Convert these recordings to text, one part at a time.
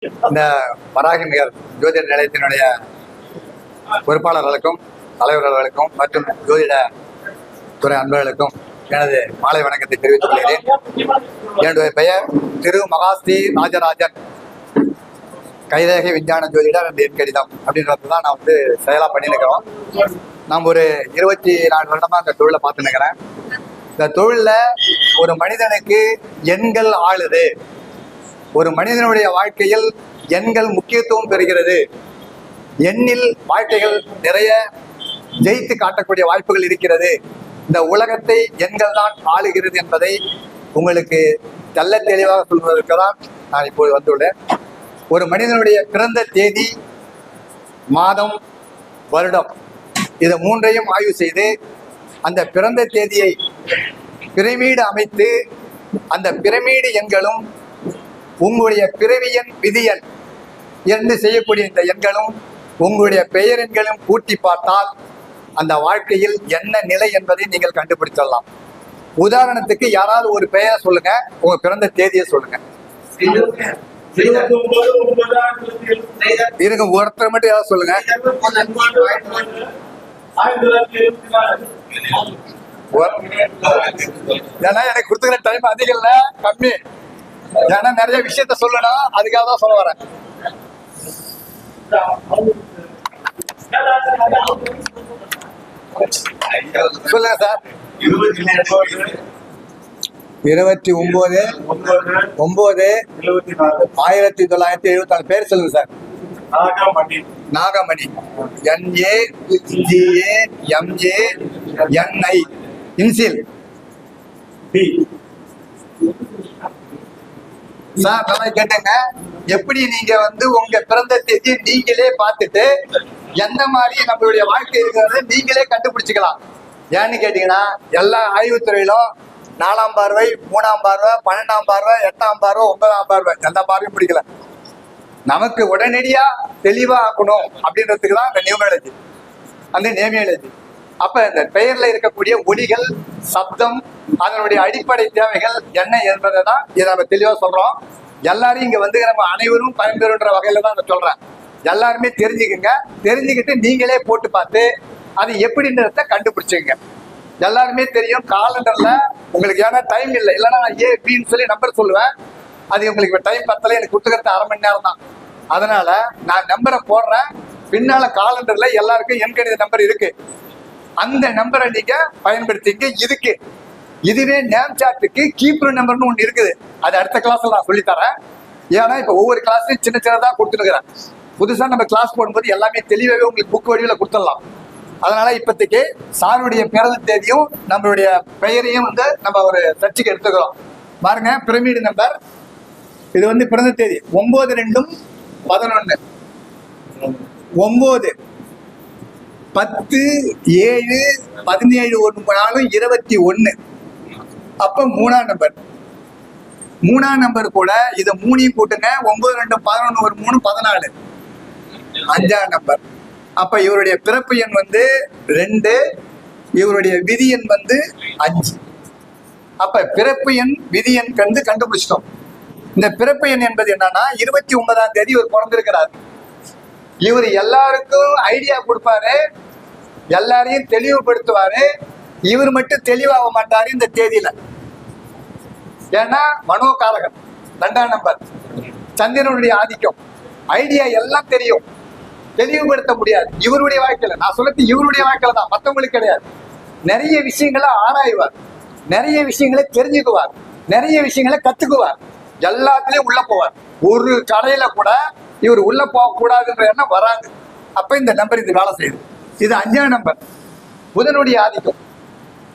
இந்த வராகிமிகர் ஜோதிட நிலையத்தினுடைய பொறுப்பாளர்களுக்கும் தலைவர்களுக்கும் மற்றும் ஜோதிட துறை அன்பர்களுக்கும் எனது மாலை வணக்கத்தை தெரிவித்துக் கொள்கிறேன். என்னுடைய பெயர் திரு மகாஸ்ரீ ராஜராஜன், கைரேகை விஞ்ஞான ஜோதிடர் என்ற என் கடிதம் அப்படின்றது தான் நான் செயலா பண்ணிருக்கிறோம். நான் ஒரு 24 வருடமா இந்த தொழிலை பார்த்து நிற்கிறேன். இந்த தொழில ஒரு மனிதனுக்கு எண்கள் ஆளுது, ஒரு மனிதனுடைய வாழ்க்கையில் எண்கள் முக்கியத்துவம் பெறுகிறது. எண்ணில் வாழ்க்கைகள் நிறைய ஜெயித்து காட்டக்கூடிய வாய்ப்புகள் இருக்கிறது. இந்த உலகத்தை எண்கள் தான் ஆளுகிறது என்பதை உங்களுக்கு தெல்ல தெளிவாக சொல்வதற்கு தான் நான் இப்போது வந்துள்ளேன். ஒரு மனிதனுடைய பிறந்த தேதி, மாதம், வருடம் இது மூன்றையும் ஆய்வு செய்து அந்த பிறந்த தேதியை பிரமிடு அமைத்து அந்த பிரமிடு எண்களும் உங்களுடைய பிறவியன் விதியன் என்று செய்யக்கூடிய இந்த எண்களும் உங்களுடைய பெயர் எண்களும் கூட்டி பார்த்தால் அந்த வாழ்க்கையில் என்ன நிலை என்பதை நீங்கள் கண்டுபிடிச்சிடலாம். உதாரணத்துக்கு யாராவது ஒரு பெயரை சொல்லுங்க, உங்க பிறந்த தேதியை சொல்லுங்க. இருங்க, ஒருத்தர் மட்டும் யாராவது சொல்லுங்க. ஏன்னா எனக்கு கொடுத்துக்கிற டைம் அதிகம் இல்ல, கம்மி. ஏன்னா நிறைய விஷயத்த சொல்லணும், அதுக்காக தான் சொல்ல வரேன். சொல்லுங்க சார். 29/9/1974 பேர் சொல்லுங்க சார். நாகமணி. NAGAMANI இன்சில் சார். நல்லா கேட்டேங்க. எப்படி நீங்க உங்க பிறந்த தேதி நீங்களே பார்த்துட்டு எந்த மாதிரி நம்மளுடைய வாழ்க்கை இருக்கிறத நீங்களே கண்டுபிடிச்சிக்கலாம். ஏன்னு கேட்டீங்கன்னா எல்லா ஆய்வுத்துறையிலும் 4ஆம் பார்வை, 3ஆம் பார்வை, 12ஆம் பார்வை, 8ஆம் பார்வை, 9ஆம் பார்வை எந்த பார்வையும் பிடிக்கல. நமக்கு உடனடியா தெளிவா ஆக்கணும் அப்படின்றதுக்கு தான் அந்த நியூமராலஜி, அந்த நேமியாலஜி. அப்ப இந்த பெயர்ல இருக்கக்கூடிய ஒலிகள், சப்தம், அதனுடைய அடிப்படை தேவைகள் என்ன என்பதை தான் இதை நம்ம தெளிவா சொல்றோம். எல்லாரும் இங்க நம்ம அனைவரும் பயன்பெறுன்ற வகையில தான் நான் சொல்றேன். எல்லாருமே தெரிஞ்சுக்குங்க. தெரிஞ்சுக்கிட்டு நீங்களே போட்டு பார்த்து அது எப்படின்றத கண்டுபிடிச்சுங்க. எல்லாருமே தெரியும் காலண்டர்ல உங்களுக்கு ஏன்னா டைம் இல்லை, இல்லைன்னா நான் ABன்னு சொல்லி நம்பர் சொல்லுவேன். அது உங்களுக்கு டைம் பத்தல, எனக்கு கொடுத்துக்கிறது 1/2 மணி நேரம் தான். அதனால நான் நம்பரை போடுறேன். பின்னால காலண்டர்ல எல்லாருக்கும் எண்கணித நம்பர் இருக்கு. அந்த நம்பரை நீங்க பயன்படுத்திங்க. இதுவே நேம் சார்ட்டுக்கு கீப்பர் நம்பர்னு ஒன்று இருக்குது. அது அடுத்த கிளாஸ்ல நான் சொல்லித்தரேன். ஏன்னா இப்ப ஒவ்வொரு கிளாஸ்லயும் சின்ன சின்னதா கொடுத்துருக்கிறேன். புதுசா நம்ம கிளாஸ் போடும்போது எல்லாமே தெளிவாகவே உங்களுக்கு புக் வடிவில் கொடுத்துடலாம். அதனால இப்போதைக்கு சாருடைய பிறந்த தேதியும் நம்மளுடைய பெயரையும் நம்ம ஒரு சர்ச்சுக்கு எடுத்துக்கிறோம். பாருங்க, பிரமிடு நம்பர். இது பிறந்த தேதி 9/2/11 9/10/7/17/21. அப்ப 3ஆம் நம்பர். 3ஆம் நம்பர் கூட இது 3ஐயும் கூட்டுங்க. 9/2/11 ஒரு 3 14. 5ஆம் நம்பர். அப்ப இவருடைய பிறப்பு எண் 2, இவருடைய விதி எண் 5. அப்ப பிறப்பு எண் விதி எண் கண்டுபிடிச்சிட்டோம். இந்த பிறப்பு எண் என்பது என்னன்னா 29ஆம் தேதி இவர் பிறந்திருக்கிறார். இவர் எல்லாருக்கும் ஐடியா கொடுப்பாரு, எல்லாரையும் தெளிவுபடுத்துவாரு. இவர் மட்டும் தெளிவாக மாட்டாரு இந்த தேதியில. ஏன்னா மனோகாரகன் 2ஆம் நம்பர், சந்திரனுடைய ஆதிக்கம், ஐடியா எல்லாம் தெரியும், தெளிவுபடுத்த முடியாது. இவருடைய வாழ்க்கையில நான் சொல்றது இவருடைய வாழ்க்கையில தான், மற்றவங்களுக்கு கிடையாது. நிறைய விஷயங்களை ஆராய்வார், நிறைய விஷயங்களை தெரிஞ்சுக்குவார், நிறைய விஷயங்களை கத்துக்குவார், எல்லாத்துலயும் உள்ள போவார். ஒரு கடையில கூட இவர் உள்ள போக கூடாதுன்ற எண்ணம் வராது. அப்ப இந்த நம்பர் இது வேலை செய்யுது. இது 5ஆம் நம்பர், புதனுடைய ஆதிக்கம்.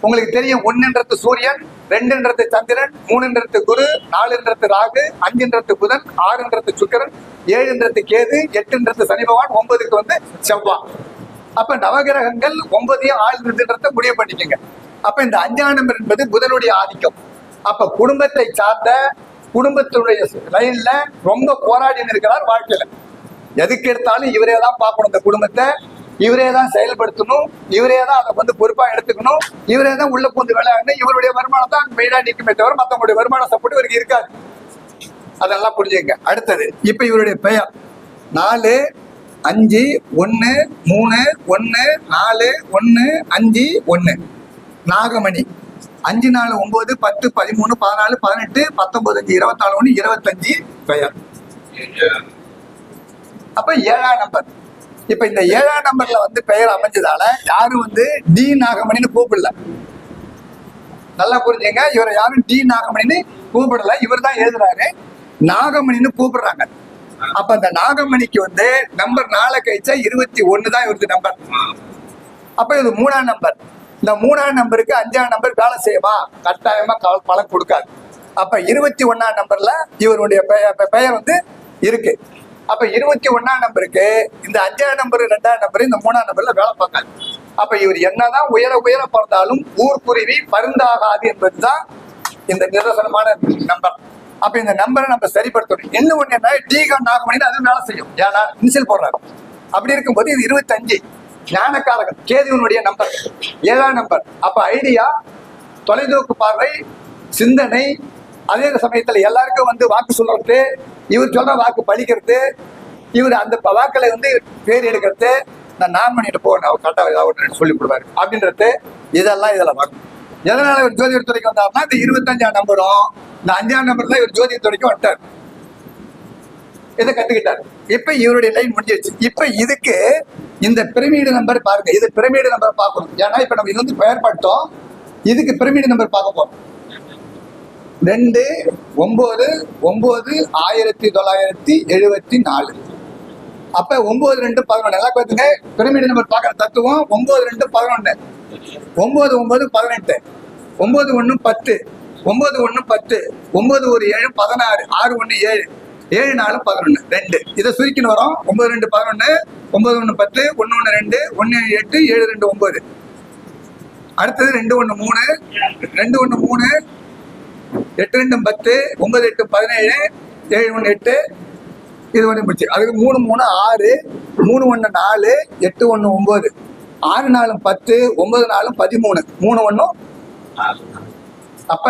உங்களுக்கு தெரியும், 1ன்றது சூரியன், 2ன்றது சந்திரன், 3ன்றது குரு, 4ன்றது ராகு, 5ன்றது புதன், 6ன்றது சுக்கிரன், 7ன்றது கேது, 8ன்றது சனி பகவான், 9க்கு செவ்வாய். அப்ப நவகிரகங்கள் 9ஐயும் ஆளுன்றத முடிவு பண்ணிக்கோங்க. அப்ப இந்த 5ஆம் நம்பர் என்பது புதனுடைய ஆதிக்கம். அப்ப குடும்பத்தை சார்ந்த, குடும்பத்துடைய லைன்ல ரொம்ப போராடி இருக்கிறார் வாழ்க்கையில. எதுக்கு எடுத்தாலும் இவரே தான் பார்க்கணும், இந்த குடும்பத்தை இவரே தான் செயல்படுத்தணும், இவரே தான் அதை பொறுப்பா எடுத்துக்கணும், இவரே தான் உள்ள பூந்து விளையாடணும். இவருடைய வருமானம் தான் மெயினா நிற்குமே தவிர மற்றவங்களுடைய வருமான சப்போர்ட் இவருக்கு இருக்காது. அதெல்லாம் புரிஞ்சுங்க. அடுத்தது இப்ப இவருடைய பெயர் 4 5 1 3 1 4 1 5 1 நாகமணி. 5 4 9 10 13 14 18 19 5 24 1 25 பெயர். அப்ப 7ஆம் நம்பர். இப்ப இந்த 7ஆம் நம்பர்ல வந்து பெயர் அமைஞ்சதால யாரும் வந்து டி நாகமணின்னு கூப்பிடல. நல்லா புரிஞ்சுங்க, இவரை யாரும் டி நாகமணின்னு கூப்பிடல. இவர் தான் எழுதுறாரு, நாகமணின்னு கூப்பிடுறாங்க. அப்ப அந்த நாகமணிக்கு வந்து நம்பர் 4 கழிச்சா 21 தான் இவருக்கு நம்பர். அப்ப இது 3ஆம் நம்பர். இந்த 3ஆம் நம்பருக்கு 5ஆம் நம்பர் வேலை செய்யுமா? கட்டாயமா பலன் கொடுக்காது. அப்ப 21ஆம் நம்பர்ல இவருடைய பெயர் வந்து இருக்கு. அப்ப 21ஆம் நம்பருக்கு இந்த 5ஆம் நம்பர் 2ஆம் நம்பர் இந்த 3ஆம் நம்பர்ல வேலை பார்க்காது. அப்ப இவர் என்னதான் உயர உயர பிறந்தாலும் ஊர்க்குருவி பருந்தாகாது என்பதுதான் இந்த நிதர்சனமான நம்பர். அப்ப இந்த நம்பரை நம்ம சரிப்படுத்தணும். என்ன ஒண்ணு என்ன, டீகா நாகமணி அது வேலை செய்யும். ஏன்னா இன்சியல் போடுறாரு. அப்படி இருக்கும்போது இது 25 ஞானக்காரகன் கேதுவனுடைய நம்பர், 7ஆம் நம்பர். அப்ப ஐடியா, தொலைநோக்கு பார்வை, சிந்தனை, அதே சமயத்துல எல்லாருக்கும் வந்து வாக்கு சொல்றது, இவர் சொல்ற வாக்கு பழிக்கிறது, இவர் அந்த வாக்களை வந்து பேர் எடுக்கிறது, நான் நாகமணிட்டு போவேன் கரெக்டாக ஏதாவது சொல்லி கொடுப்பாரு அப்படின்றது, இதெல்லாம் இதுல வாக்கு. எதனால இவர் ஜோதிடர் துறைக்கு வந்தாருன்னா இந்த 25ஆம் நம்பரும் இந்த 5ஆம் நம்பர்ல இவர் ஜோதிடர் துறைக்கு வந்துட்டார். இதை கத்துக்கிட்டாரு. இப்ப இவருடைய லைன் முடிஞ்சிருச்சு. இப்ப இதுக்கு இந்த பிரமிடு நம்பர் பாருங்க, இது பிரமிடு நம்பர் பார்க்கணும். ஏன்னா இப்ப நம்ம இது வந்து பெயர்பட்டோம், இதுக்கு பிரமிடு நம்பர் பார்க்க போறோம். 2 9 9 1974. அப்ப 9 2 11 எல்லாம் பார்த்துங்க. பிரமிடு நம்பர் பார்க்கற தத்துவம் 9 2 11 9 9 18 9 1 10 9 1 10 9 1 7 16 6 1 7 7 4 11 2. இதை சுருக்கின்னு வரோம். 9 2 11 9 1 10 1 1 2 1 7 8 7 2 9. அடுத்தது 2 1 3 2 1 3 8 2 10 9 8 17 7 1 8. இது ஒன்று முடிச்சு. அதுக்கு 3 3 6 3 1 4 8 1 9 6 4 10 9 4 13 3 1. அப்ப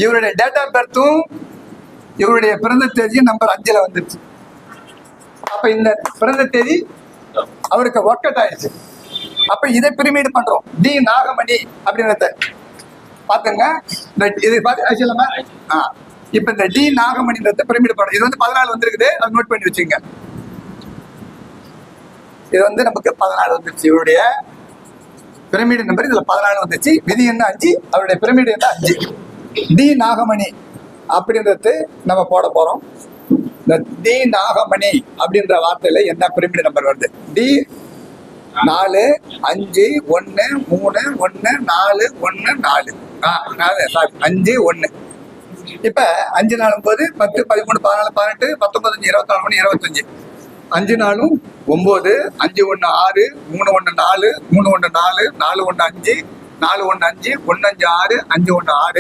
இவருடைய டேட் ஆஃப் பர்த்தும் இவருடைய பிறந்த தேதியும் நம்பர் 5ல வந்துருச்சு. அப்ப இந்த பிறந்த தேதி அவருக்கு ஒர்க் அவுட் ஆயிடுச்சு. அப்ப இதை பிரமிடு பண்றோம், டி நாகமணி அப்படின்றத பாத்துங்க. இது பாத்து இப்ப இந்த டி நாகமணின்றத பிரமிடு பண்றோம். இது வந்து 14 வந்திருக்குது, அதை நோட் பண்ணி வச்சுங்க. இது வந்து நமக்கு 14 வந்துருச்சு. இவருடைய பிரமிடு நம்பர் இதுல 14 வந்துச்சு. விதி என்ன 5, அவருடைய பிரமிடு என்ன 5. டி நாகமணி அப்படின்றது நம்ம போட போறோம். இந்த டி நாகமணி அப்படின்ற வார்த்தையில என்ன பிரமிடு நம்பர் வருது? டி 4 5 1 3 1 4 1 4 5 1. இப்ப 5 4 9 10 13 14 18 19 24 25 5 4 9 5 1 6 3 1 4 3 1 4 4 1 5 4 1 5 1 5 6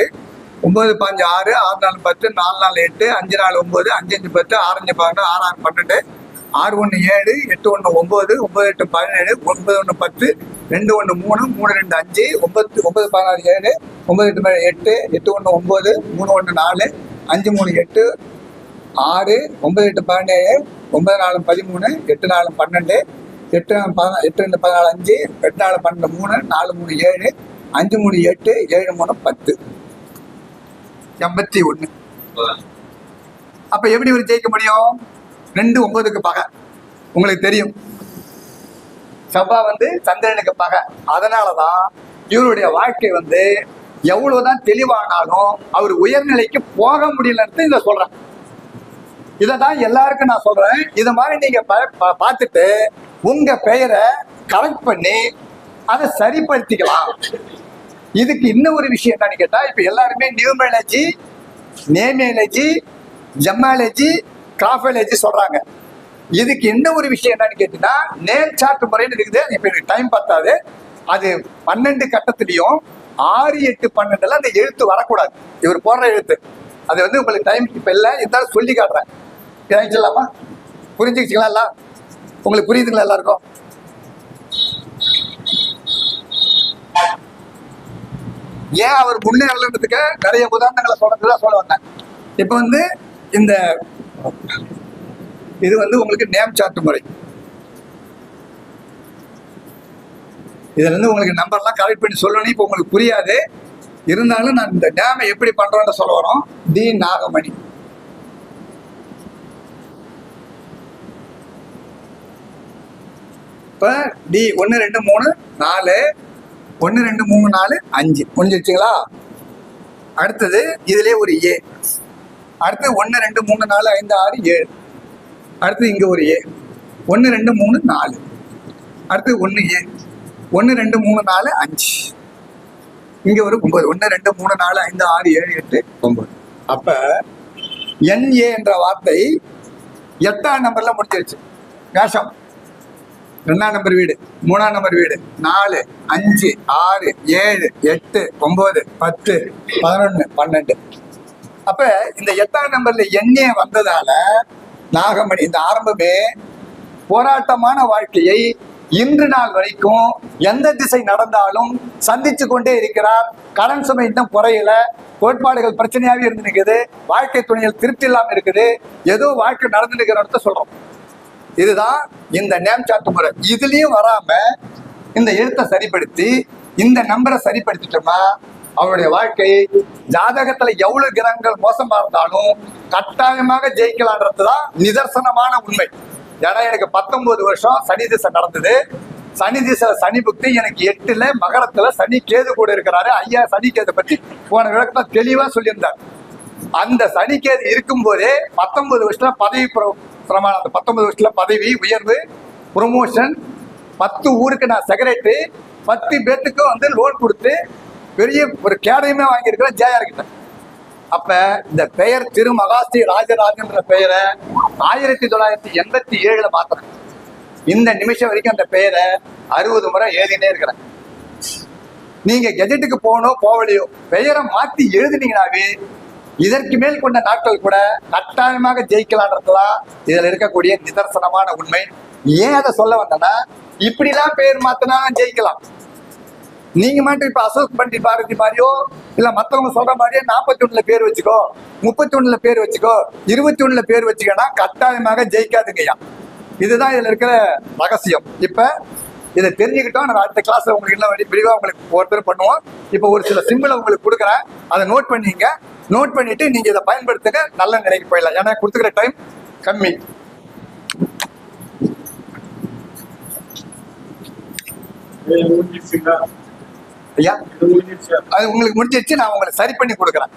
5 1 6 9 5 6 6 4 10 4 4 8 5 4 9 5 5 10 6 5 11 6 6 12 6 1 7 8 1 9 9 8 17 9 1 10 2 1 3 3 2 5 9 9 16 7 9 8 8 8 1 9 3 1 4 5 3 8 6 9 8 17 9 4 13 8 4 12 8 2 14 5 8 4 12 3 4 3 7 5 3 8 7 3 10 81. அப்ப எப்படி ஒரு ஜெயிக்க முடியும்? 2 9க்கு பகை. உங்களுக்கு தெரியும், செவ்வாய் வந்து சந்திரனுக்கு பகை. அதனாலதான் இவருடைய வாழ்க்கை வந்து எவ்வளவுதான் தெளிவானாலும் அவர் உயர்நிலைக்கு போக முடியலன்னு இதை சொல்றேன். இதைதான் எல்லாருக்கும் நான் சொல்றேன். இது மாதிரி நீங்க பார்த்துட்டு உங்க பெயரை கரெக்ட் பண்ணி அதை சரிப்படுத்திக்கலாம். இதுக்கு இன்னும் ஒரு விஷயம் என்னன்னு கேட்டா, இப்ப எல்லாருமே நியூமராலஜி, நேமியாலஜி, ஜெமாலஜி, கிராஃபாலஜி சொல்றாங்க. இதுக்கு இன்னும் ஒரு விஷயம் என்னன்னு கேட்டீங்கன்னா, நேம் சார்ட் முறைன்னு இருக்குது. இப்ப எனக்கு டைம் பத்தாது. அது 12 கட்டத்திலையும் 6 8 12 அந்த எழுத்து வரக்கூடாது. இவர் போடுற எழுத்து அது வந்து உங்களுக்கு டைம் இப்ப இல்லை, இருந்தாலும் சொல்லி காட்டுறேன். இதாயிடுச்சுலாமா? புரிஞ்சுக்கிட்டீங்களா? எல்லாம் உங்களுக்கு புரியுதுங்களா எல்லாருக்கும்? ஏன் அவர் முன்னேறதுக்கு நிறைய உதாரணங்களை சொல்ல வந்தேன். இப்ப வந்து இந்த இது வந்து உங்களுக்கு நேம் சார்ட் முறை. இதுல இருந்து உங்களுக்கு நம்பர்லாம் கரெக்ட் பண்ணி சொல்லணும். இப்போ உங்களுக்கு புரியாது, இருந்தாலும் நான் இந்த நேமை எப்படி பண்றோம்னு சொல்ல வரோம். டி நாகமணி. இப்ப டி 1 2 3 4 1 2 3 4 5 முடிஞ்சிருச்சுங்களா? அடுத்தது இதுலயே ஒரு ஏ. அடுத்து 1 2 3 4 5 6 7. அடுத்து இங்க ஒரு ஏ. 1 2 3 4. அடுத்து 1 ஏ. 1 2 3 4 5. இங்க ஒரு 9. 1 2 3 4 5 6 7 8 9. அப்ப NA என்ற வார்த்தை 8ஆம் நம்பர்ல முடிச்சிருச்சு. மேஷம் 2ஆம் நம்பர் வீடு, 3ஆம் நம்பர் வீடு, 4 5 6 7 8 9 10 11 12. அப்ப இந்த 8ஆம் நம்பர்ல NA வந்ததால நாகமணி இந்த ஆரம்பமே போராட்டமான வாழ்க்கையை இன்று நாள் வரைக்கும் எந்த திசை நடந்தாலும் சந்திச்சு கொண்டே இருக்கிறார். கடன் சுமை இன்னும் குறையல, கோட்பாடுகள் பிரச்சனையாவே இருந்து நிற்குது, வாழ்க்கை துணையில் திருப்தி இல்லாம இருக்குது, ஏதோ வாழ்க்கை நடந்து நிற்கிறத சொல்றோம். இதுதான் இந்த நேம் சார்ட் முறை. இதுலயும் வராம இந்த எழுத்தை சரிப்படுத்தி இந்த நம்பரை சரிப்படுத்திட்டோம்னா அவருடைய வாழ்க்கை ஜாதகத்துல எவ்வளவு கிரகங்கள் மோசமா இருந்தாலும் கட்டாயமாக ஜெயிக்கலான்றதுதான் நிதர்சனமான உண்மை. ஏன்னா எனக்கு 19 வருஷம் சனி திசை நடந்தது. சனி திசை சனி புக்தி எனக்கு 8ல மகரத்துல சனி கேது கூட இருக்கிறாரு. ஐயா சனி கேது பத்தி போன விளக்கத்தை தெளிவா சொல்லியிருந்தார். அந்த சனி கேது இருக்கும் போதே 19 வருஷத்துல பதவி பிரமாணம், அந்த 19 வருஷத்துல பதவி உயர்வு, ப்ரொமோஷன், 10 ஊருக்கு நான் செக்ரட்டரி, 10 பேத்துக்கும் வந்து லோன் கொடுத்து பெரிய ஒரு கேடயமே வாங்கியிருக்கிறேன் ஜேஆர் கிட்ட. அப்ப இந்த பெயர் திரு மகாஸ்ரீ ராஜராஜன்ற பெயரை 1987 மாத்திரம். இந்த நிமிஷம் வரைக்கும் அந்த பெயரை 60 முறை எழுதினே இருக்கிறேன். நீங்க கெஜெட்டுக்கு போகணும் போகலையோ பெயரை மாத்தி எழுதினீங்கன்னாவே இதற்கு மேல் கொண்ட நாட்கள் கூட கட்டாயமாக ஜெயிக்கலான்றதுதான் இதுல இருக்கக்கூடிய நிதர்சனமான உண்மை. ஏன் அதை சொல்ல வந்தேன்னா, இப்படிலாம் பெயர் மாத்தினா ஜெயிக்கலாம். நீங்க மட்டும் இப்ப அசோக் பண்டி பாரதி மாதிரியோ இல்ல மத்தவங்க சொல்ற மாதிரியே 41ல பேர் வச்சுக்கோ, 31ல பேர் வச்சுக்கோ, 21ல பேர் வச்சுக்கோன்னா கட்டாயமாக ஜெயிக்காதுங்கய்யா. இதுதான் இதுல இருக்கிற ரகசியம். இப்ப இதை தெரிஞ்சுக்கிட்டோம். நம்ம அடுத்த கிளாஸ்ல உங்களுக்கு இன்னும் விரிவா உங்களுக்கு ஒருத்தர் பண்ணுவோம். இப்ப ஒரு சில சிம்பிளை உங்களுக்கு கொடுக்குறேன், அதை நோட் பண்ணிங்க. நோட் பண்ணிட்டு நீங்க இதை பயன்படுத்துங்க, நல்ல நிலைக்கு போயிடலாம். ஏன்னா கொடுத்துக்கிற டைம் கம்மி. ஐயா அது உங்களுக்கு முடிஞ்சிருச்சு, நான் உங்களுக்கு சரி பண்ணி கொடுக்குறேன்.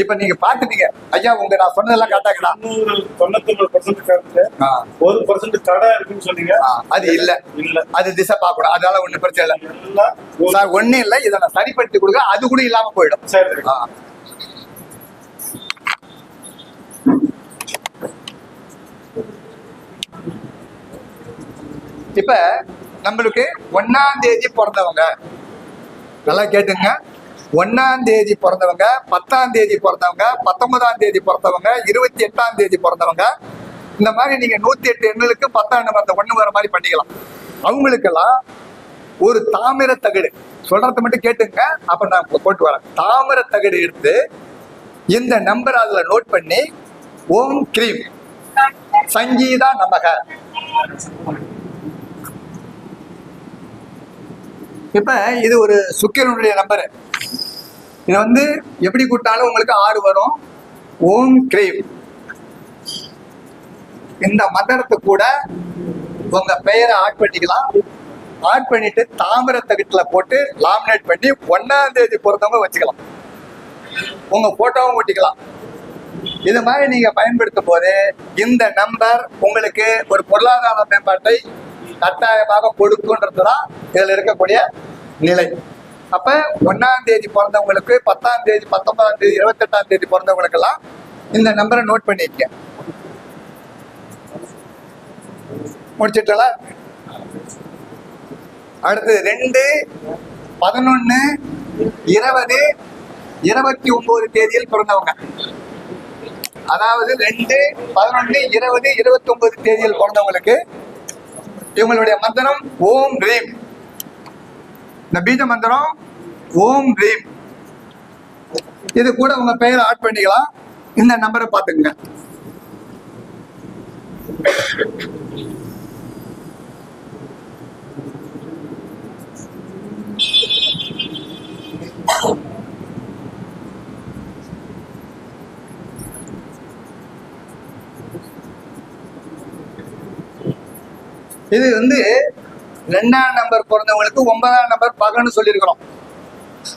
இப்ப நீங்க பாத்துட்டீங்க ஐயா, உங்க நான் சொன்னதெல்லாம் கரெக்டாங்களா? 99% தடை இருக்குன்னு சொன்னீங்க. அது இல்ல, அது திசை பார்க்கணும், அதனால ஒண்ணு பிரச்சனை இல்லை சார். ஒண்ணு இல்லை, இதை நான் சரிப்படுத்தி கொடுக்க, அது கூட இல்லாம போயிடும். இப்ப நம்மளுக்கு 1ஆம் தேதி பிறந்தவங்க நல்லா கேட்டுங்க. 1ஆம் தேதி பிறந்தவங்க, 10ஆம் தேதி பிறந்தவங்க, 19ஆம் தேதி பிறந்தவங்க, 28ஆம் தேதி பிறந்தவங்க, இந்த மாதிரி நீங்க 108 எண்களுக்கு 10ஆம் நம்பர் 1 வர மாதிரி பண்ணிக்கலாம். அவங்களுக்கெல்லாம் ஒரு தாமிர தகடு சொல்றத மட்டும் கேட்டுங்க, அப்ப நான் போட்டு வரேன். தாமிர தகடு எடுத்து இந்த நம்பர் அதுல நோட் பண்ணி ஓம் கிரீம் சங்கீதா நமக. இப்ப இது ஒரு சுக்கிரனுடைய நம்பர். இது வந்து எப்படி கூட்டாலும் உங்களுக்கு 6 வரும். ஓம் கிரீம் இந்த மந்திரத்தை கூட உங்க பெயரை ஆட் பண்ணிக்கலாம். ஆட் பண்ணிட்டு தாமிர தகட்டுல போட்டு லாமினேட் பண்ணி 1ஆம் தேதி பிறந்தவங்க வச்சுக்கலாம். உங்க போட்டோவும் ஒட்டிக்கலாம். இது மாதிரி நீங்க பயன்படுத்தும் போது இந்த நம்பர் உங்களுக்கு ஒரு பொருளாதார மேம்பாட்டை கட்டாயமாக கொடுக்குன்றதுதான் இதுல இருக்கக்கூடிய நிலை. அப்ப 1ஆம் தேதி பிறந்தவங்களுக்கு, 10ஆம் தேதி, 19ஆம் தேதி, 28ஆம் தேதி பிறந்தவங்களுக்கு எல்லாம் இந்த நம்பரை நோட் பண்ணிக்க. முடிச்சிட்டா? அடுத்து 2 11 20 29 தேதியில் பிறந்தவங்க, அதாவது 2 11 20 29 தேதியில் பிறந்தவங்களுக்கு இவங்களுடைய மந்திரம் ஓம் ரீம். இந்த பீஜ மந்திரம் ஓம் ரீம். இது கூட உங்க பெயரை ஆட் பண்ணிக்கலாம். இந்த நம்பரை பார்த்துக்குங்க. இது வந்து 2ஆம் நம்பர் பிறந்தவங்களுக்கு 9ஆம் நம்பர் பகைன்னு சொல்லியிருக்கிறோம்.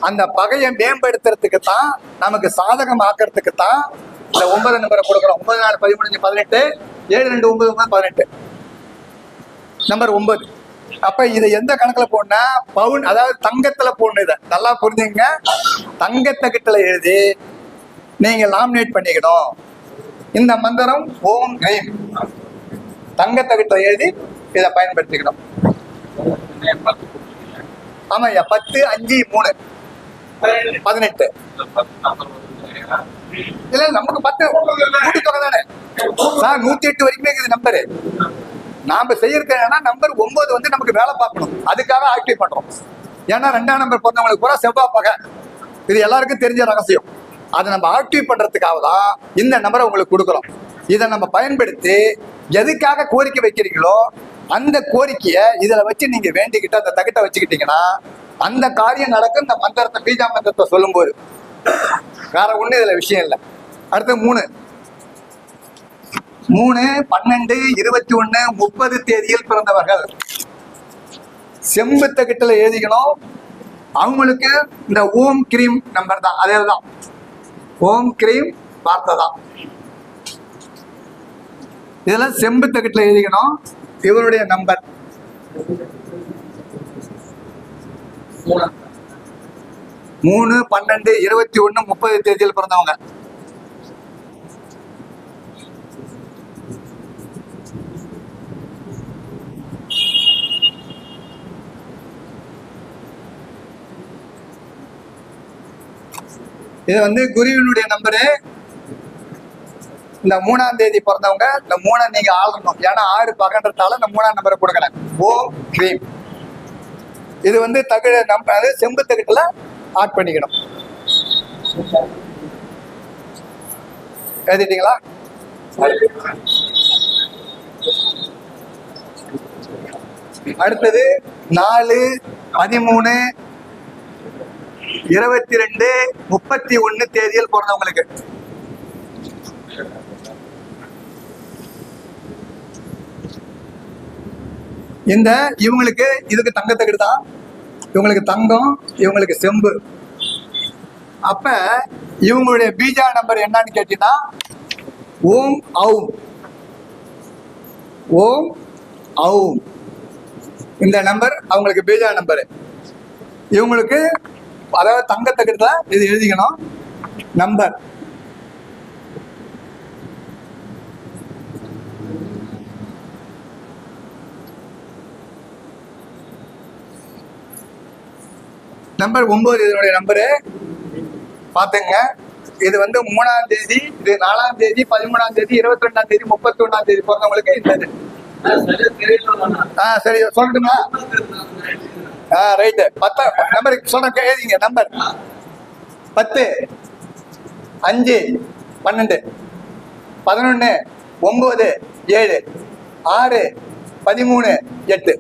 அந்த பகையை மேம்படுத்துறதுக்கு தான், நமக்கு சாதகம் ஆக்கிறதுக்கு தான் இந்த 9 நம்பரை கொடுக்குறோம். 9 4 13 18, 7 2 9 9 18, நம்பர் 9. அப்ப இதை எந்த கணக்குல போடனா, பவுன், அதாவது தங்கத்துல போடணும். இதை நல்லா புரிஞ்சுங்க. தங்கத்தை கிட்டல எழுதி நீங்க லாமினேட் பண்ணிக்கணும். இந்த மந்திரம் ஓம் கிரீம் தங்கத்தை கிட்ட எழுதி இதை பயன்படுத்திக்கணும். ஆமாய்யா, 10 5 3 18. இல்ல நமக்கு 10 கூட்டுத்தொகை தானே சார். 108 வரைக்குமே இருக்குது நம்பரு. நாம செய்யறது என்னன்னா, நம்பர் 9 வந்து நமக்கு வேலை பார்க்கணும். அதுக்காக ஆக்டிவ் பண்றோம். ஏன்னா 2ஆம் நம்பர் பிறந்தவங்களுக்கு பூரா செவ்வாய் பகை. இது எல்லாருக்கும் தெரிஞ்ச ரகசியம். அதை நம்ம ஆக்டிவ் பண்றதுக்காக தான் இந்த நம்பரை உங்களுக்கு கொடுக்குறோம். இதை நம்ம பயன்படுத்தி எதுக்காக கோரிக்கை வைக்கிறீங்களோ அந்த கோரிக்கையை இதுல வச்சு நீங்க வேண்டிக்கிட்டு அந்த தகிட்ட வச்சுக்கிட்டீங்கன்னா அந்த காரியம் நடக்கும். இந்த மந்திரத்தை, பீஜா மந்திரத்தை சொல்லும் போது வேற ஒண்ணு இதுல விஷயம் இல்லை. அடுத்து 3 12 21 30 தேதியில் பிறந்தவர்கள் செம்பு தகிட்டல எழுதிக்கணும். அவங்களுக்கு இந்த ஓம் கிரீம் நம்பர் தான், அதேதான் ஓம் கிரீம் வார்த்தை தான். இதெல்லாம் செம்பு தகிட்டல எழுதிக்கணும். இவருடைய நம்பர் 3 12 21 30 தேதியில் பிறந்தவங்க. இது வந்து குருவினுடைய நம்பரு. இந்த 3ஆம் தேதி பிறந்தவங்க இந்த 3 நீங்க ஆளணும். ஏன்னா 6 பகன்றதால இந்த 3ஆம் நம்பரை கொடுக்கல. ஓம் கிரீம். இது வந்து தகிட நம்பர், செம்பு தகிட்டுல ஆட் பண்ணிக்கணும். எழுதிட்டீங்களா? அடுத்தது 4 13 22 31 தேதியில் பிறந்தவங்களுக்கு. இந்த இவங்களுக்கு இதுக்கு தங்கத்தகடு தான். இவங்களுக்கு தங்கம், இவங்களுக்கு செம்பு. அப்ப இவங்களுடைய பீஜா நம்பர் என்னன்னு கேட்டீங்கன்னா ஓம் அவும். ஓம் அவும் இந்த நம்பர் அவங்களுக்கு பீஜா நம்பரு. இவங்களுக்கு அதாவது தங்கத்தகடு தான் இது எழுதிக்கணும். நம்பர் நம்பர் 9 இதனுடைய நம்பரு பாத்துங்க. இது வந்து 3ஆம் தேதி, இது 4ஆம் தேதி, 13ஆம் தேதி, 22ஆம் தேதி, 31ஆம் தேதி பிறந்தவங்களுக்கு இந்த சரி சொல்லட்டுமா? ரைட்டு. 10 நம்பருக்கு சொல்ற எழுதிங்க. நம்பர் 10 5 12 11 9 7 6 13 8.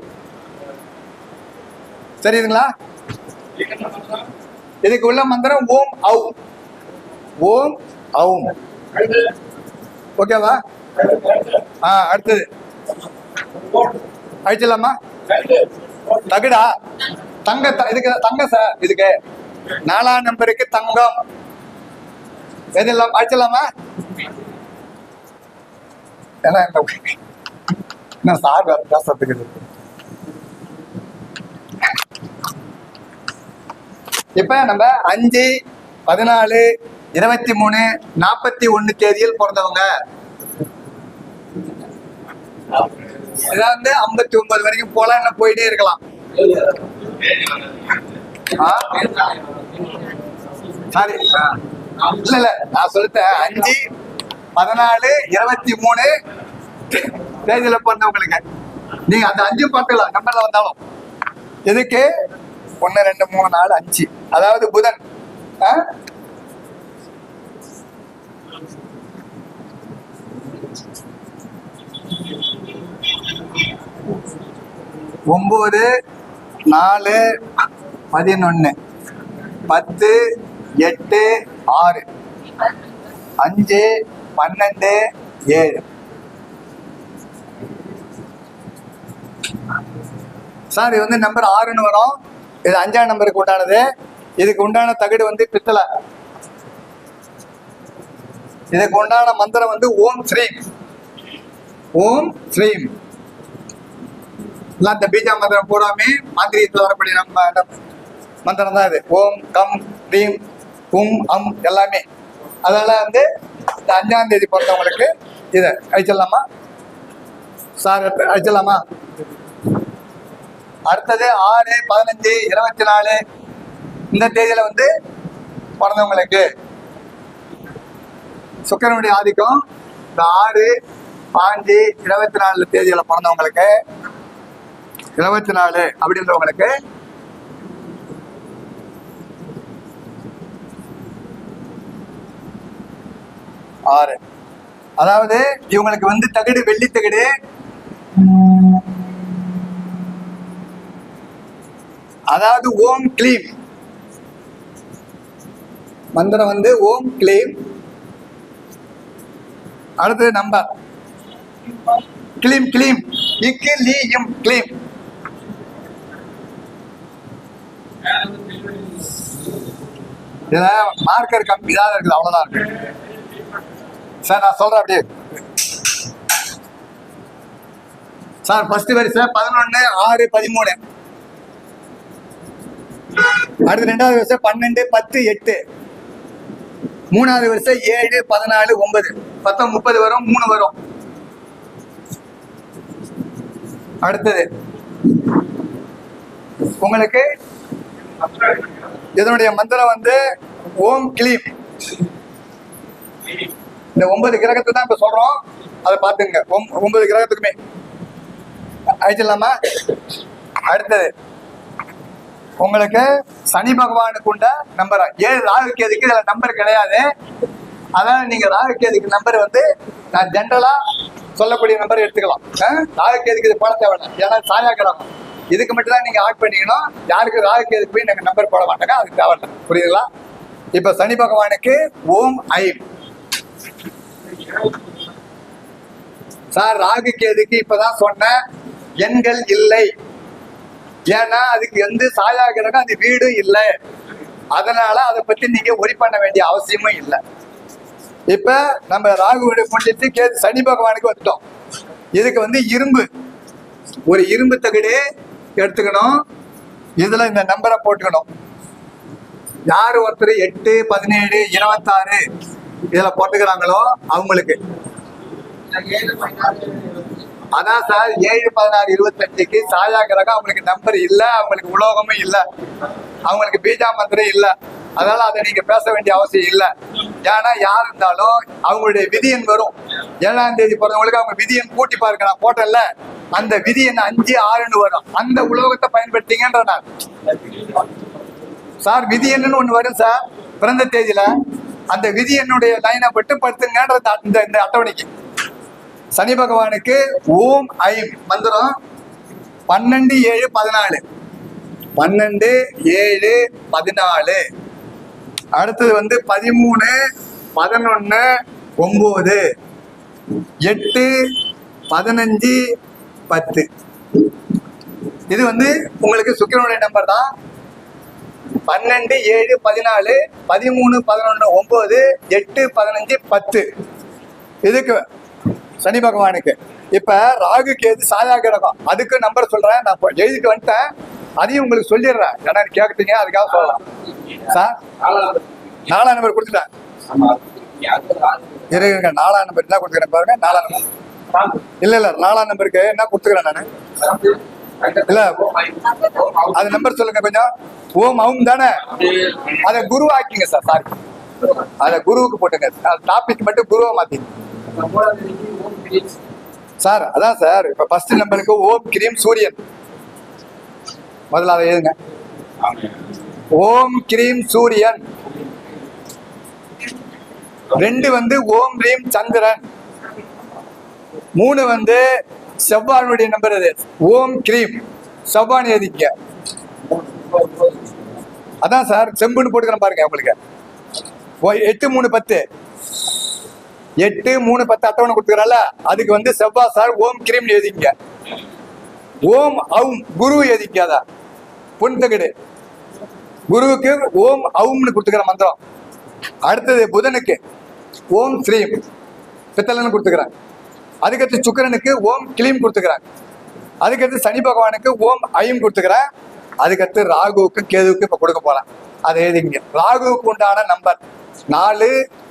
சரிங்களா? இதுக்கு உள்ள மந்திரம் ஓம் அவும். ஓம் அவும். ஓகேவா? அடுத்தது அழிச்சிடலாமா? தகுடா தங்க, இதுக்கு தங்க சார். இதுக்கு 4ஆம் நம்பருக்கு தங்கம். எதெல்லாம் அழிச்சிடலாமா? ஏன்னா என்ன சார் பேசுறதுக்கு. இப்ப நம்ம 5 14 23 41 தேதியில் பிறந்தவங்க. இதாவது 59 வரைக்கும் போலாம், என்ன போயிட்டே இருக்கலாம். சாரி இல்ல நான் சொல்லிட்டேன். 5 14 23 தேதியில பிறந்தவங்களுக்கு நீங்க அந்த 5 பார்க்கலாம் நம்பர்ல வந்தாலும். எதுக்கு? 1 2 3 4 5, அதாவது புதன். 9 4 11 10 8 6 5 12 7. சார் இது வந்து நம்பர் 6ன்னு வரும். இது 5ஆம் நம்பருக்கு உண்டானது. இதுக்கு உண்டான தகடு வந்து பித்தளை. இதுக்கு உண்டான மந்திரம் வந்து ஓம் ஸ்ரீம். ஓம் ஸ்ரீம். இந்த பீஜா மந்திரம் பூராமே மாந்திரியத்தில் வரக்கூடிய நம்ம மந்திரம் தான் இது. ஓம் கம் ரீம் கும் அம் எல்லாமே. அதனால வந்து இந்த 5ஆம் தேதி பிறந்தவங்களுக்கு இதை அழிச்சிடலாமா சார்? அழிச்சிடலாமா? அடுத்தது 6 15 24 இந்த தேதியில வந்து பிறந்தவங்களுக்கு சுக்கிரனுடைய ஆதிக்கம். இந்த 6 5 24 தேதியில பிறந்தவங்களுக்கு 24 அப்படின்றவங்களுக்கு ஆறு. அதாவது இவங்களுக்கு வந்து தகடு வெள்ளி தகடு. அதாவது ஓம் கிளீம் மந்திரம் வந்து ஓம் கிளீம். அடுத்தது நம்பர் கிளீம் கிளீம் இக்கு லீ இம் கிளீம். இதுல மார்க்கர் கம்மி இதாக இருக்குது, அவ்வளவுதான் இருக்கு சார். நான் சொல்றேன் அப்படியே சார். ஃபர்ஸ்ட் வரிசை 11 6 13. அடுத்து 2வது வரிசை 12 10 8. 3வது வரிசை 7 14 9 10 30 வரும், 3 வரும். அடுத்தது உங்களுக்கு இதனுடைய மந்திரம் வந்து ஓம் கிளீம். இந்த 9 கிரகத்தை தான் இப்ப சொல்றோம், அதை பார்த்துங்க. 9 கிரகத்துக்குமே அழிச்சிடலாமா? அடுத்தது உங்களுக்கு சனி பகவானுக்கு உண்ட நம்பர் 7 ராகு கேதுக்கு இதுல நம்பர் கிடையாது. அதான் நீங்க ராகு கேதுக்கு நம்பர் வந்து நான் ஜென்ரலா சொல்லக்கூடிய நம்பர் எடுத்துக்கலாம். ராகு கேதுக்கு இது போட தேவையில்லை, ஏன்னா சாயா கிரகம். இதுக்கு மட்டும் தான் நீங்க ஆட் பண்ணீங்கன்னா யாருக்கு ராகு கேதுக்கு போய் நாங்க நம்பர் போட மாட்டாங்க, அதுக்கு தேவையில்லை. புரியுதுங்களா? இப்ப சனி பகவானுக்கு ஓம் ஐம். சார் ராகு கேதுக்கு இப்பதான் சொன்ன எண்கள் இல்லை, ஏன்னா அதுக்கு வந்து சாயா கிரகம், அது வீடு இல்லை. அதனால அதை பத்தி நீங்க ஒரி பண்ண வேண்டிய அவசியமும் இல்லை. இப்ப நம்ம ராகுவோட முடிச்சு கேது சனி பகவானுக்கு வந்துட்டோம். இதுக்கு வந்து இரும்பு, ஒரு இரும்பு தகடு எடுத்துக்கணும். இதுல இந்த நம்பரை போட்டுக்கணும். யாரு ஒருத்தர் 8 17 26 இதுல போட்டுக்கிறாங்களோ அவங்களுக்கு அதான் சார் 7 16 25க்கு சாயா கிரகம் அவங்களுக்கு நம்பர் இல்ல, அவங்களுக்கு உலோகமும் இல்ல, அவங்களுக்கு பீஜா மந்திரம் இல்ல. அதனால அதை நீங்க பேச வேண்டிய அவசியம் இல்லை. ஏன்னா யார் இருந்தாலும் அவங்களுடைய விதியன் வரும். 7ஆம் தேதி பிறந்தவங்களுக்கு அவங்க விதியன் கூட்டி பாருங்க, நான் போட்டேன்ல, அந்த விதியன் 5 6ன்னு வரும். அந்த உலோகத்தை பயன்படுத்திங்கன்ற நான் சார் விதியன்னு ஒண்ணு வரும் சார் பிறந்த தேதியில. அந்த விதியனுடைய லைனை பட்டு படுத்துங்கன்ற இந்த அட்டவணைக்கு. சனி பகவானுக்கு ஓம் ஐம் மந்திரம் 12 7 14. 12 7 14. அடுத்தது வந்து 13 11 9 8 15 10. இது வந்து உங்களுக்கு சுக்கிரனுடைய நம்பர் தான். 12 7 14 13 11 9 8 15 10. இதுக்கு சனி பகவானுக்கு. இப்ப ராகு கேது சாயா கிரகம், அதுக்கு நம்பர் சொல்றேன். நான் எழுதிட்டு வந்துட்டேன், அதையும் உங்களுக்கு சொல்லிடுறேன். ஏன்னா கேட்குறீங்க, அதுக்காக சொல்லலாம் சார். 4ஆம் நம்பர் கொடுத்துட்டேன். இருங்க, 4ஆம் நம்பர் என்ன கொடுத்துக்கிறேன் பாருங்க. 4ஆம் நம்பர் இல்ல 4ஆம் நம்பருக்கு என்ன கொடுத்துக்கிறேன் நானு இல்ல, அது நம்பர் சொல்லுங்க கொஞ்சம். ஓம் அவும் தானே, அதை குரு ஆக்கிங்க சார். சாரி, அதை குருவுக்கு போட்டுங்க. டாபிக் மட்டும் குருவை மாத்தி சார். அதான் சார், இப்ப ஃபர்ஸ்ட் நம்பருக்கு ஓம் கிரீம் சூரியன். முதல்ல அதை எழுதுங்க. ஓம் கிரீம் சூரியன். 2 வந்து ஓம் ரீம் சந்திரன். 3 வந்து செவ்வாயுடைய நம்பர். அது ஓம் கிரீம் செவ்வான்னு எழுதிக்க. அதான் சார் செம்புன்னு போட்டுக்கிறேன் பாருங்க உங்களுக்கு. 8 3 10 8 3 10 அட்டவணை கொடுத்துக்கிறல, அதுக்கு வந்து செவ்வாய் சார் ஓம் கிரீம் எழுதிங்க. ஓம் அவும் குரு எழுதிக்காதா புன்தகடு. குருவுக்கு ஓம் அவும்னு கொடுத்துக்கிற மந்திரம். அடுத்தது புதனுக்கு ஓம் ஸ்ரீம் பித்தளைன்னு கொடுத்துக்கிறேன். அதுக்கடுத்து சுக்கிரனுக்கு ஓம் கிளீம் கொடுத்துக்கிறேன். அதுக்கடுத்து சனி பகவானுக்கு ஓம் ஐம் கொடுத்துக்கிறேன். அதுக்கடுத்து ராகுவுக்கு கேதுவுக்கு இப்ப கொடுக்க போறேன். அதை எழுதிங்க. ராகுவுக்கு உண்டான நம்பர் 4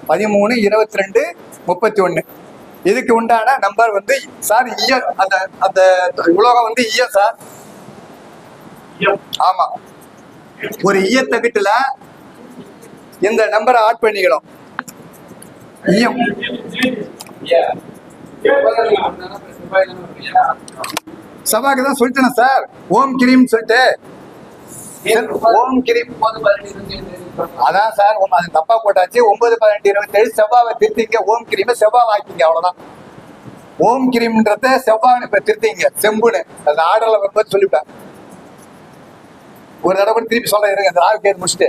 13 22 31. இதுக்கு உண்டான நம்பர் வந்து சார் ஈய, அந்த அந்த உலோகம் வந்து ஈய சார். ஆமா, ஒரு ஈய தகட்டுல இந்த நம்பரை ஆட் பண்ணிக்கணும். ஈயம் சபாக்கு தான் சொல்லிட்டேன் சார். ஓம் கிரீம் சொல்லிட்டு ஓம் கிரீம் அதான் சார். அது தப்பா போட்டாச்சு. 9 18 27 செவ்வாவை திருத்திங்க. ஓம் கிரீம் செவ்வாய் ஆக்கிங்க, அவ்வளவுதான். ஓம் கிரீம்ன்றத செவ்வாய் இப்ப திருத்திங்க செம்புன்னு. அந்த ஆர்டர்ல வரும்போது சொல்லிவிட்டேன். ஒரு தடவை திருப்பி சொல்ல இருங்க. அந்த ராகு கேட்டு முடிச்சுட்டு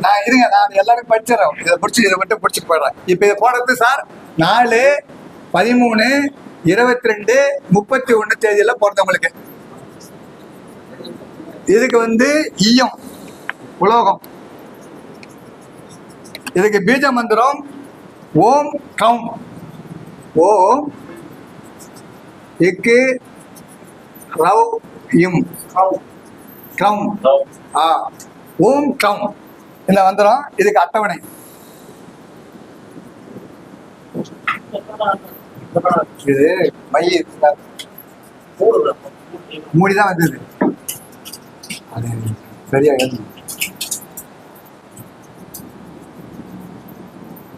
நான் இருங்க, நான் எல்லாரும் படிச்சிடறேன். இதை முடிச்சு இதை மட்டும் பிடிச்சிட்டு போயிடுறேன். இப்ப இதை போடுறது சார் 4 13 22 31 தேதியில பிறந்தவங்களுக்கு. இதுக்கு வந்து ஈயம் உலோகம். இதுக்கு பீஜ மந்திரம் ஓம் கம். ஓம் இக்கு ரவ் இம் கம். ஓம் கம் இந்த மந்திரம். இதுக்கு அட்டவணை இது மைய மூடிதான் வந்தது. அது சரியா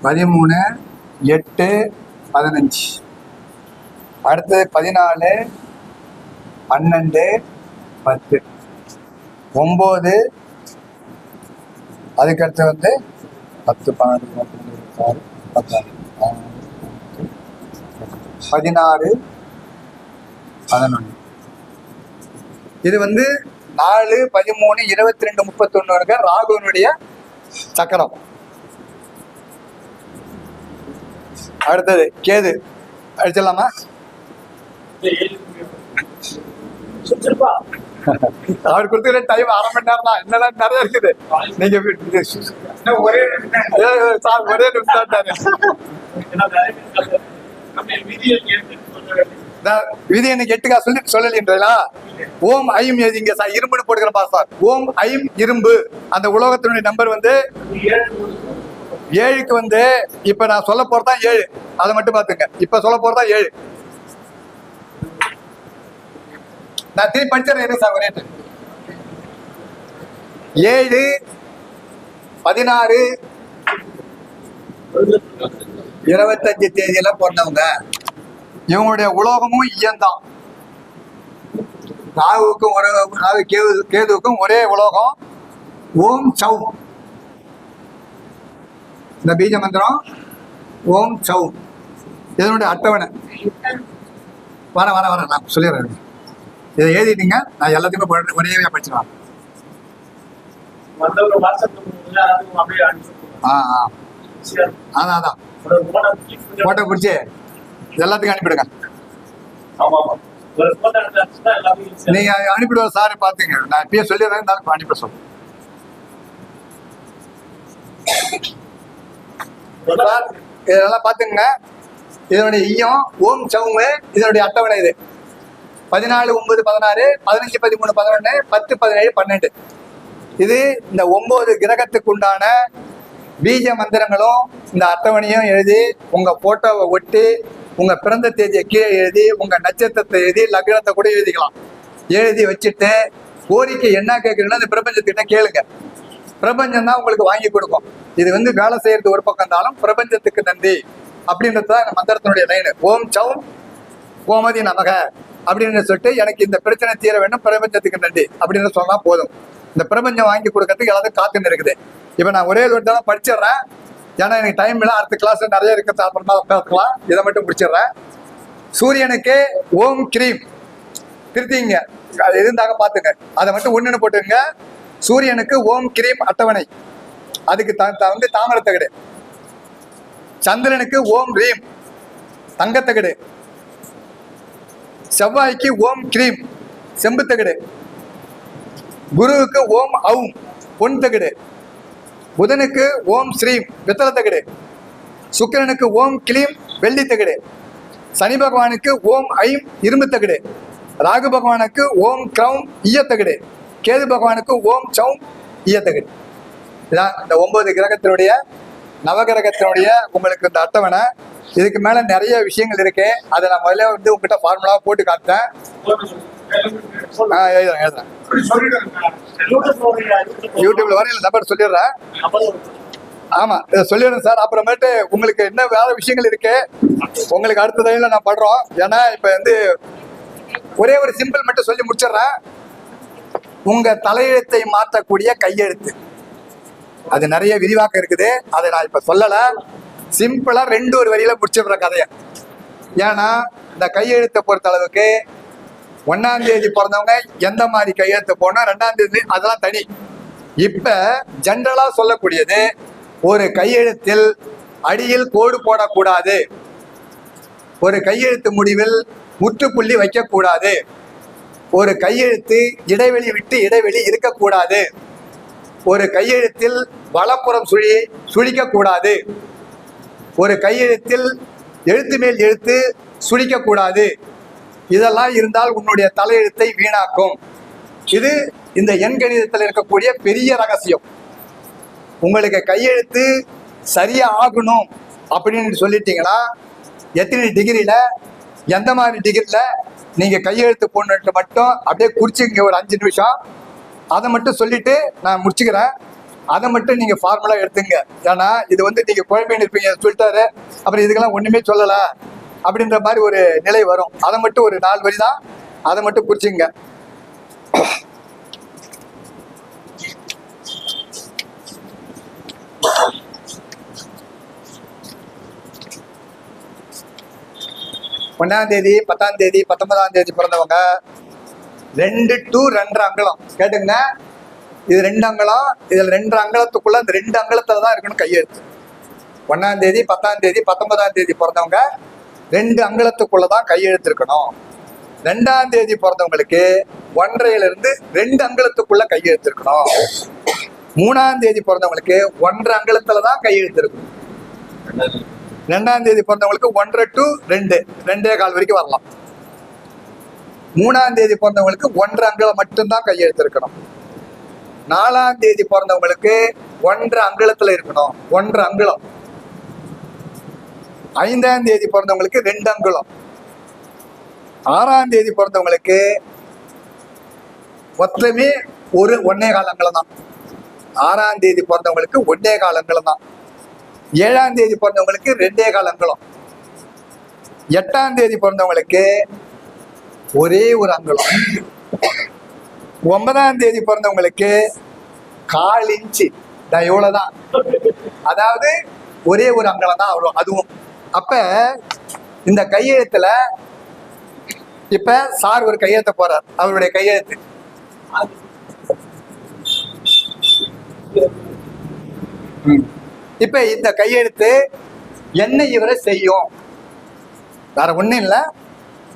13 8 15. அடுத்து 14 12 10 9. அதுக்கடுத்து வந்து 10 12 16 16 11. இது வந்து 4 13 22 31 ராகுனுடைய சக்கரம். அடுத்தது கேது அடிச்சிடலாமா? அவர் கொடுத்துக்கிற டைம் 1/2 மணி நேரம் தான். என்னெல்லாம் நிறைய இருக்குது. நீங்க ஒரே நிமிஷம் விதி எனக்கு 8 சொல்லலீங்களா? ஓம் ஐம் எழுதிங்க சார். இரும்புன்னு போட்டுக்கிறப்பா சார். ஓம் ஐம் இரும்பு. அந்த உலோகத்தினுடைய நம்பர் வந்து 7க்கு வந்து இப்ப நான் சொல்ல போறதான் 7. அதை மட்டும் பாத்துங்க. இப்ப சொல்ல போறதா 7. நான் திருப்பி படிச்சிடறேன் சார். ஒரே 7 16 25 தேதியில பிறந்தவங்க. இவங்களுடைய உலோகமும் ஈயம்தான். ராகுவுக்கும் கேதுவுக்கும் ஒரே உலோகம் ஓம் சௌ. இந்த பீஜ மந்திரம் ஓம் சௌ. இதனுடைய அட்டவணை வர நான் சொல்லிடுறேன். இதை எழுதிட்டீங்க. நான் எல்லாத்தையுமே ஒரே படிச்சுக்கலாம். அதான் போட்டோ பிடிச்சி எல்லாத்துக்கும் அனுப்பிடுங்க. நீங்க அனுப்பிடுவ சார் பாத்துங்க. நான் இப்பயே சொல்லிடுறேன். அனுப்பிட சொல்றேன். இதெல்லாம் பாத்துங்க. இதனுடைய ஈயம் ஓம் சவுமு. இதனுடைய அட்டவணை இது 14 9 16 15 13 11 10 17 12. இது இந்த 9 கிரகத்துக்கு உண்டான பீஜ மந்திரங்களும் இந்த அட்டவணையும் எழுதி உங்க போட்டோவை ஒட்டி உங்க பிறந்த தேதியை கீழே எழுதி உங்க நட்சத்திரத்தை எழுதி லக்னத்தை கூட எழுதிக்கலாம். எழுதி வச்சுட்டு கோரிக்கை என்ன கேட்குறீங்கன்னா இந்த பிரபஞ்சத்துக்கிட்ட கேளுங்க. பிரபஞ்சம் தான் உங்களுக்கு வாங்கி கொடுக்கும். இது வந்து வேலை செய்யறது ஒரு பக்கம் இருந்தாலும் பிரபஞ்சத்துக்கு நன்றி அப்படின்றது தான் இந்த மந்திரத்தினுடைய லைனு. ஓம் சௌம் கோமதி நமக அப்படின்னு சொல்லிட்டு எனக்கு இந்த பிரச்சனை தீர வேண்டும், பிரபஞ்சத்துக்கு நன்றி அப்படின்னு சொன்னா போதும். இந்த பிரபஞ்சம் வாங்கி கொடுக்கறதுக்கு எல்லாத்தையும் காத்துன்னு இருக்குது. இப்ப நான் ஒரே ஒரு தான் படிச்சிடுறேன். ஏன்னா எனக்கு டைம் இல்லை. அடுத்த கிளாஸ் நிறைய இருக்கிறது அப்புறமா பேசலாம். இதை மட்டும் முடிச்சிடுறேன். சூரியனுக்கு ஓம் கிரீம் திருத்திங்க, அது இருந்தாங்க பாத்துங்க. அதை மட்டும் ஒண்ணுன்னு போட்டுங்க. சூரியனுக்கு ஓம் கிரீம் அட்டவணை, அதுக்கு வந்து தாமரத்தகடு. சந்திரனுக்கு ஓம் ரீம் தங்கத்தகடு. செவ்வாய்க்கு ஓம் கிரீம் செம்புத்தகடு. குருவுக்கு ஓம் அவும் பொன் தகடு. புதனுக்கு ஓம் ஸ்ரீம் பித்தளை தகடு. சுக்கிரனுக்கு ஓம் கிளீம் வெள்ளி தகடு. சனி பகவானுக்கு ஓம் ஐம் இரும்பு தகடு. ராகு பகவானுக்கு ஓம் கிரௌம் ஈயத்தகடு. கேது பகவானுக்கு ஓம் சௌம் ஈயத்தகடு. இதான் இந்த 9 கிரகத்தினுடைய நவகிரகத்தினுடைய உங்களுக்கு இந்த அட்டவணை. இதுக்கு மேல நிறைய விஷயங்கள் இருக்கு. அதை நான் முதல்ல வந்து உங்ககிட்ட ஃபார்முலா போட்டு காட்டுறேன். எழுதுறேன். யூடியூப்ல வரையில நம்பர் சொல்லிடுறேன். ஆமா, இதை சொல்லிடுறேன் சார். அப்புறமேட்டு உங்களுக்கு என்ன வேற விஷயங்கள் இருக்கு உங்களுக்கு அடுத்த தடவை நான் படுறோம். ஏன்னா இப்ப வந்து ஒரே ஒரு சிம்பிள் மட்டும் சொல்லி முடிச்சிடுறேன். உங்க தலையெழுத்தை மாற்றக்கூடிய கையெழுத்து, அது நிறைய விரிவாக்கம் இருக்குது. அதை நான் இப்ப சொல்லல. சிம்பிளா 2 வரியில முடிச்சிடுற கதையை. ஏன்னா இந்த கையெழுத்தை பொறுத்த அளவுக்கு 1ஆம் தேதி பிறந்தவங்க எந்த மாதிரி கையெழுத்து போனா 2ஆம் தேதி அதெல்லாம் தனி. இப்ப ஜென்ரலா சொல்லக்கூடியது, ஒரு கையெழுத்தில் அடியில் கோடு போடக்கூடாது, ஒரு கையெழுத்து முடிவில் முற்றுப்புள்ளி வைக்கக்கூடாது, ஒரு கையெழுத்து இடைவெளி விட்டு இடைவெளி இருக்கக்கூடாது, ஒரு கையெழுத்தில் வலப்புறம் சுழிக்கக்கூடாது, ஒரு கையெழுத்தில் எழுத்து மேல் எழுத்து சுழிக்கக்கூடாது. இதெல்லாம் இருந்தால் உன்னுடைய தலையெழுத்தை வீணாக்கும். இது இந்த எண்கணிதத்தில் இருக்கக்கூடிய பெரிய ரகசியம். உங்களுக்கு கையெழுத்து சரியா ஆகணும் அப்படின்னு சொல்லிட்டீங்கன்னா, எத்தனை டிகிரியில எந்த மாதிரி டிகிரியில நீங்க கையெழுத்து போடணுன்ட்டு மட்டும் அப்படியே குறிச்சுங்க ஒரு 5 நிமிஷம். அதை மட்டும் சொல்லிட்டு நான் முடிச்சுக்கிறேன். அதை மட்டும் நீங்க ஃபார்முலா எடுத்துங்க. ஏன்னா இது வந்து நீங்க குழம்பு இருப்பீங்க, சொல்லிட்டாரு அப்புறம் இதுக்கெல்லாம் ஒண்ணுமே சொல்லல அப்படின்ற மாதிரி ஒரு நிலை வரும். அதை மட்டும் ஒரு 4 வரி தான், அதை மட்டும் குறிச்சுங்க. ஒன்னாம் தேதி 10ஆம் தேதி 19ஆம் தேதி பிறந்தவங்க 2 to 2.5 அங்குலம் கேட்டுங்க. இது 2 அங்குலம், இதுல 2 அங்குலத்துக்குள்ள அந்த 2 அங்குலத்துல தான் இருக்கணும் கையெழுத்து. 1ஆம் தேதி 10ஆம் தேதி 19ஆம் தேதி பிறந்தவங்க 2 அங்குலத்துக்குள்ளதான் கையெழுத்து இருக்கணும். 2ஆம் தேதி பிறந்தவங்களுக்கு 1.5 இருந்து 2 அங்குலத்துக்குள்ள கையெழுத்து இருக்கணும். 3ஆம் தேதி பிறந்தவங்களுக்கு 1.5 அங்குலத்துலதான் கையெழுத்து இருக்கணும். 2ஆம் தேதி பிறந்தவங்களுக்கு 1.5 to 2, 2.25 வரைக்கும் வரலாம். 3ஆம் தேதி பிறந்தவங்களுக்கு 1.5 அங்குலம் மட்டும்தான் கையெழுத்து இருக்கணும். 4ஆம் தேதி பிறந்தவங்களுக்கு 1.5 அங்குலத்துல இருக்கணும், 1.5 அங்குலம். 5ஆம் தேதி பிறந்தவங்களுக்கு 2 அங்குலம். 6ஆம் தேதி பிறந்தவங்களுக்கு மொத்தமே 1.25 அங்குலம் தான். 6ஆம் தேதி பிறந்தவங்களுக்கு 1.25 அங்குலம் தான். 7ஆம் தேதி பிறந்தவங்களுக்கு 2.25 அங்குலம். 8ஆம் தேதி பிறந்தவங்களுக்கு ஒரே ஒரு அங்குலம். 9ஆம் தேதி பிறந்தவங்களுக்கு 1/4 இன்ச்சு, இவ்வளவுதான். அதாவது ஒரே ஒரு அங்குலம் தான் வரும் அதுவும். அப்ப இந்த கையெழுத்துல இப்ப சார் ஒரு கையெழுத்த போறார், அவருடைய கையெழுத்து. இப்ப இந்த கையெழுத்து என்ன இவரை செய்யும்? வேற ஒண்ணும் இல்ல.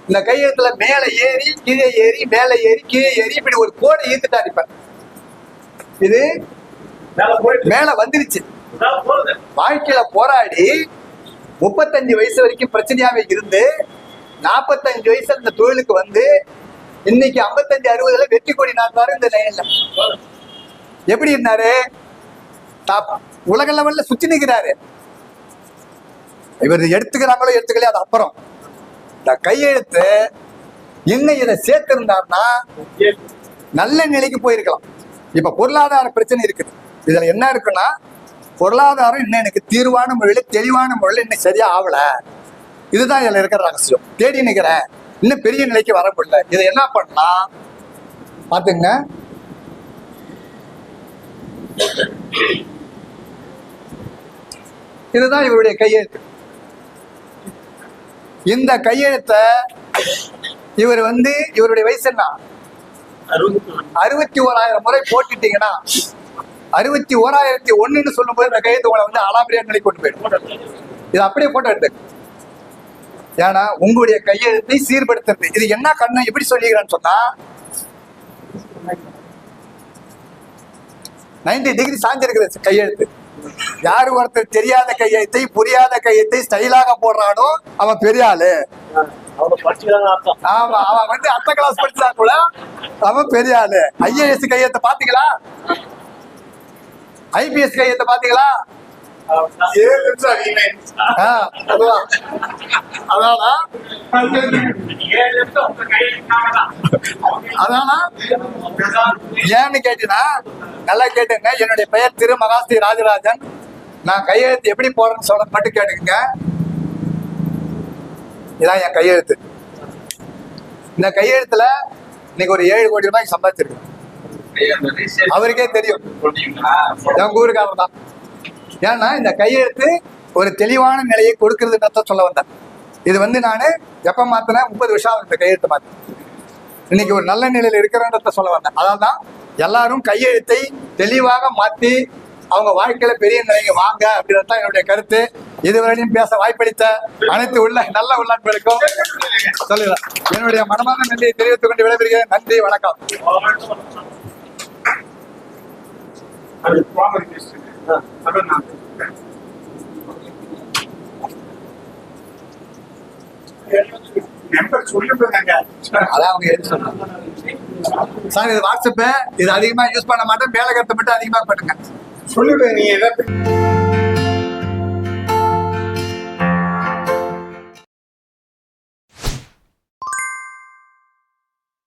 இந்த கையெழுத்துல மேல ஏறி கீழே ஏறி மேல ஏறி கீழே ஏறி இப்படி ஒரு கோடை ஈர்த்துட்டார். இப்ப இது மேல வந்துருச்சு. வாழ்க்கையில போராடி 35 வயசு வரைக்கும் பிரச்சனையாவே இருந்து 45 வயசுல இந்த தொழிலுக்கு வந்து இன்னைக்கு 55-60 வெற்றி கொடி நாட்டாரு. இந்த லைன்ல எப்படி இருந்தாரு? உலக லெவல்ல சுத்தி நிற்கிறாரு. இவர் எடுத்துக்கிறாங்களோ எடுத்துக்கலையோ அது அப்புறம். இந்த கையெழுத்து இன்னும் இதை சேர்த்து இருந்தாருன்னா நல்ல நிலைக்கு போயிருக்கலாம். இப்ப பொருளாதார பிரச்சனை இருக்குது. இதுல என்ன இருக்குன்னா, பொருளாதாரம் இன்னும் எனக்கு தீர்வான முறையில தெளிவான முறையில இன்னும் சரியா ஆகல. இதுதான் இதுல இருக்கிற ரகசியம். தேடி நிக்கிறேன், இன்னும் பெரிய நிலைக்கு வர முடியல. இதை என்ன பண்ணலாம் பாத்துங்க. இதுதான் இவருடைய கையெழுத்து. இந்த கையெழுத்தை இவர் வந்து இவருடைய வயசு என்ன? 61,000 முறை போட்டுட்டீங்கன்னா 61,001 சொல்லும் போது இந்த கையெழுத்து உங்களை வந்து அலாபரியா நிலை கொண்டு போயிடும். இது அப்படியே போட்டோ எடுத்து, ஏன்னா உங்களுடைய கையெழுத்தை சீர்படுத்துறது. இது என்ன கண்ணு எப்படி சொல்லிக்கிறான்னு சொன்னா 90 டிகிரி சாஞ்சிருக்கிறது கையெழுத்து. யாரு ஒருத்தர் தெரியாத கையெழுத்தை புரியாத கையெழுத்தை ஸ்டைலாக போடுறானோ அவன் பெரிய ஆளு. ஆமா, அவன் வந்து அடுத்த கிளாஸ் படிச்சா கூட அவன் பெரிய ஆளு. ஐஏஎஸ் கையெழுத்தை பாத்தீங்களா? ஐபிஎஸ் கையெழுத்தை பாத்தீங்களா? ஏன்னு கேட்டீங்கன்னா நல்லா கேட்டுங்க. என்னுடைய பெயர் திரு மகாஸ்ரீ ராஜராஜன். நான் கையெழுத்து எப்படி போடுறேன்னு சொல்ல மட்டும் கேட்டுக்கங்க. இதான் என் கையெழுத்து. இந்த கையெழுத்துல இன்னைக்கு ஒரு 7 கோடி ரூபாய்க்கு சம்பாதிச்சிருக்கேன். அவருக்கே தெரியும், என் ஊருக்காரர் தான். ஏன்னா இந்த கையெழுத்து ஒரு தெளிவான நிலையை கொடுக்கறதுன்றத சொல்ல வந்தேன். இது வந்து நான் எப்ப மாத்தினேன், 30 வருஷம் இந்த கையெழுத்து மாத்தினேன். இன்னைக்கு ஒரு நல்ல நிலையில இருக்கிறன்றத சொல்ல வந்தேன். அதான் எல்லாரும் கையெழுத்தை தெளிவாக மாத்தி அவங்க வாழ்க்கையில பெரிய நிலைக்கு வாங்க அப்படின்றதான் என்னுடைய கருத்து. இதுவரையும் பேச வாய்ப்பளித்த அனைத்து நல்ல உள்ளாட்களுக்கும் சொல்லுறேன். என்னுடைய மனமான நன்றியை தெரிவித்துக் கொண்டு விடைபெறுகிறேன். நன்றி, வணக்கம். அதான் அவங்க எது சொன்னாங்க சார். இது வாட்ஸ்அப், இது அதிகமா யூஸ் பண்ண மாட்டேன். மேல கருத்தை மட்டும் அதிகமா பண்ணுங்க. சொல்லுங்க நீங்க